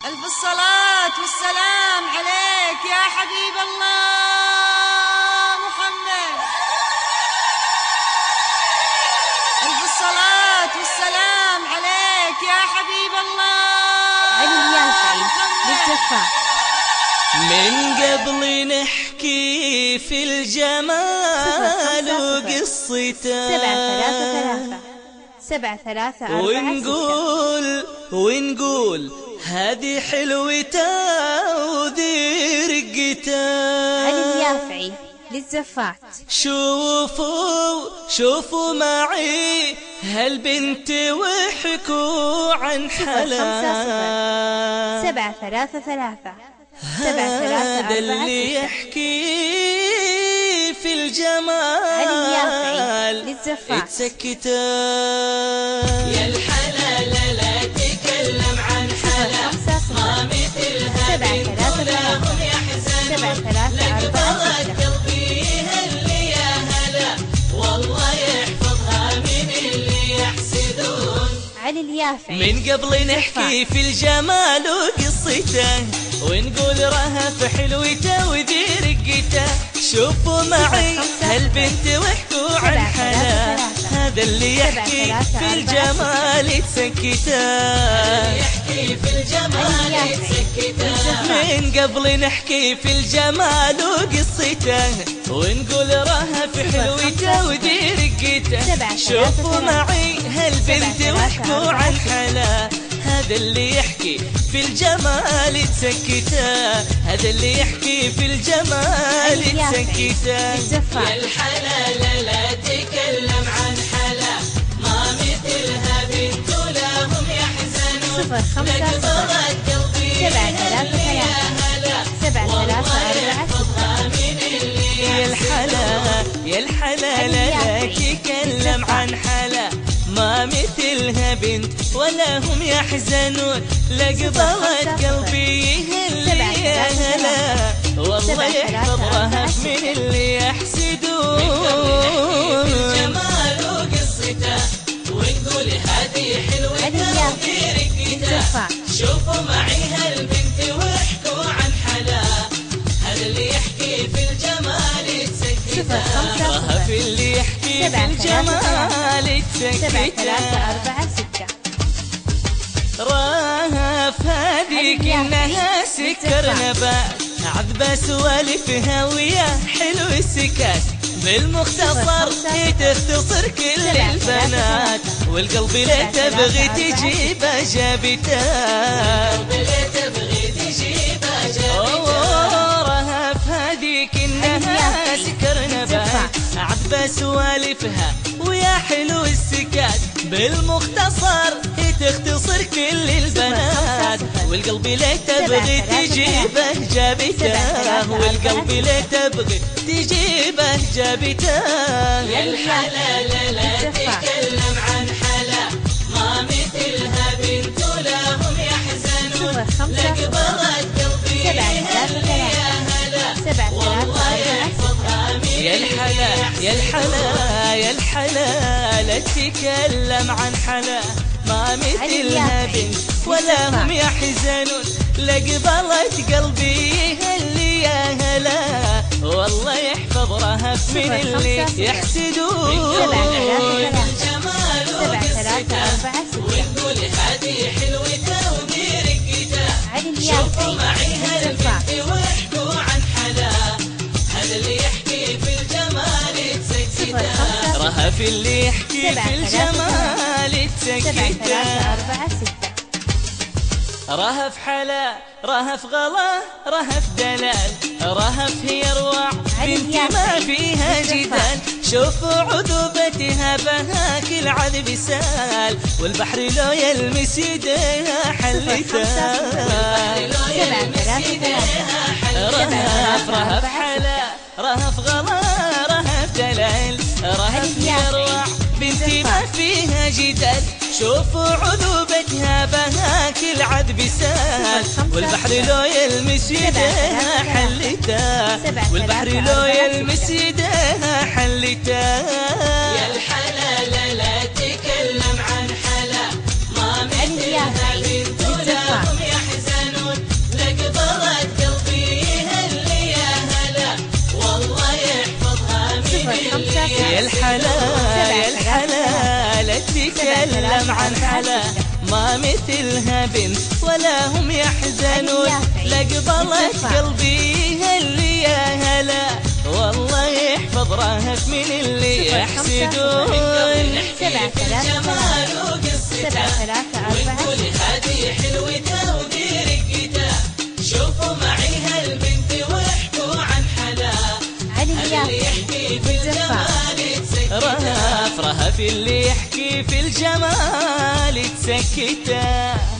ألف الصلاة والسلام عليك يا حبيب الله محمد. ألف الصلاة والسلام عليك يا حبيب الله علي اليافعي للزفاف. من قبل نحكي في الجمال وقصته 733 ونقول هذه حلوته وذي رقته. علي اليافعي للزفات. شوفوا معي هالبنت وحكوا عن حلا 733 هذا اللي يحكي في الجمال علي اليافعي للزفات. اتسكتا يا الحلال لا تكلم عن حلا ما مثلها بنت لهم يحزن لقطت قلبي اللي يا هلا والله يحفظها من اللي يحسدون. علي اليافعي من قبل نحكي في الجمال وقصته ونقول رهف حلوته وذي رقته. شوفوا معي هالبنت واحكوا عن حلا هذا اللي يحكي في الجمال يتسكته. يحكي في الجمال يتسكته. من قبل نحكي في الجمال وقصته ونقول رهف حلوته وذي رقته. شوفوا معي هالبنت واحكوا عن حلا هذا اللي يحكي في الجمال يتسكته. هذا اللي يحكي في الجمال يتسكته. يا الحلال لا تكلم عن حلا ما مثلها بنت لهم يحزنون لقطت قلبي يا هلا والله يحفظها من اللي يا الحلال لا تكلم عن حلا ما مثلها بنت ولا هم يحزنون لقبلت قلبي اللي يا هلا والله يحفظها من اللي يحسدون. في الجمال وقصته ونقول هذه حلوته وفي رقته. شوفوا معي هالبنت واحكوا عن حلا هذا اللي يحكي في الجمال يتسكته. رهف اللي يحكي في الجمال يتسكته. رهف هذيك انها سكر نبات عذبة سوالفها ويا حلو السكات. بالمختصر تختصر كل البنات والقلب لا تبغي تجيبه جابته. رهف هذيك انها سكر نبات عذبة سوالفها ويا حلو السكات. بالمختصر تختصر كل البنات والقلب لا تبغي تجيبه جابته. والقلب لا تبغي تجيبه جابته. يا الحلال لا تكلم عن حلا ما مثلها بنت لهم يحزنون لقبلت قلبي يا هلا والله يحفظها من يا الحلا لا تكلم عن حلا ما مثلها بنت ولا هم يحزنون لقبلت قلبي اللي يا هلا والله يحفظ رهف من اللي يحسدون. الجمال وقصته ونقول هذه حلوته وذي رقته. شوفوا معي هالبنت واحكوا عن حلا هذا اللي يحكي في الجمال يتسكته. رهف اللي يحكي في الجمال يتسكته. رهف حلا رهف غلا رهف دلال رهف هي اروع بنت ما فيها جدال. شوفوا عذوبتها بهاك العذب سال والبحر لو يلمس يديها حلتها. رهف حلا رهف غلا رهف دلال رهف هي اروع بنت ما فيها جدال. شوفوا عذوبتها بهاك العذب سال والبحر لو يلمس يديها حلتها. والبحر لو يلمس يديها حلتها. يا الحلال لا تكلم عن حلا ما مثلها بنت لهم يحزنون تتكلم عن حلا ما مثلها بنت ولا هم يحزنون لقبلت قلبي اللي يا هلا والله يحفظ رهف من اللي يحسدون 7 3 ونقول هذه حلوته ودرقته شوفوا معي هالبنت واحكوا عن حلا علي اللي يحكي في الجمال رهف اللي يحكي في الجمال تسكته